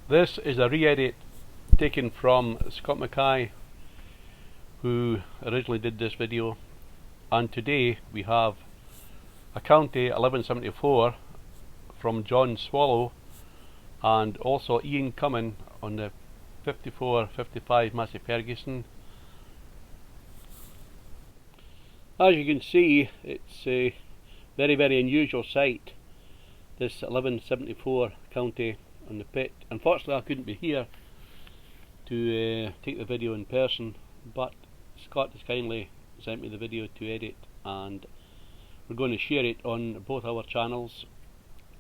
This is a re-edit taken from Scott Mackay, who originally did this video, and today we have a County 1174 from John Swallow and also Ian Cumming on the 54-55 Massey Ferguson. As you can see, it's a very unusual sight, this 1174 County on the pit. Unfortunately I couldn't be here to take the video in person, but Scott has kindly sent me the video to edit and we're going to share it on both our channels.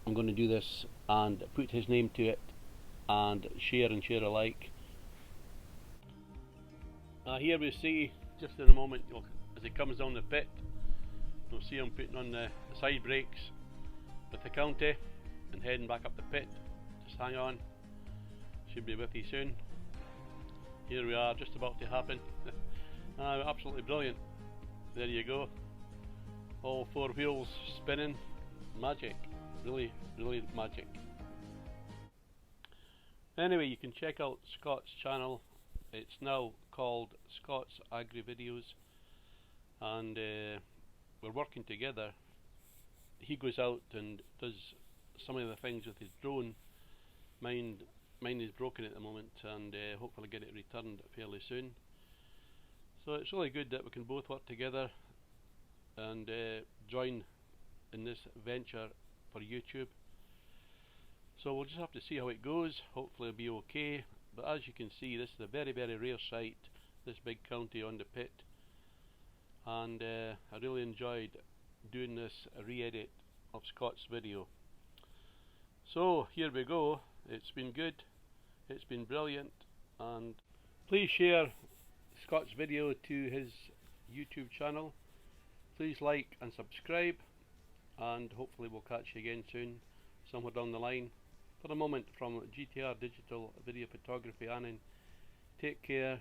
I'm going to do this and put his name to it and share alike. Here we see, just in a moment, as he comes down the pit, you'll see him putting on the side brakes with the County and heading back up the pit. Just hang on, should be with you soon. Here we are, just about to happen. Absolutely brilliant. There you go, all four wheels spinning. Magic, really magic. Anyway, you can check out Scott's channel. It's now called Scott's Agri Videos, and we're working together. He goes out and does some of the things with his drone. Mine is broken at the moment, and hopefully get it returned fairly soon. So it's really good that we can both work together and join in this venture for YouTube. So we'll just have to see how it goes. Hopefully it'll be okay. But as you can see, this is a very rare sight, this big County on the pit, and I really enjoyed doing this re-edit of Scott's video. So here we go. It's been good, it's been brilliant, and please share Scott's video to his YouTube channel. Please like and subscribe, and hopefully we'll catch you again soon, somewhere down the line. For the moment, from GTR Digital Video Photography, Annan, take care.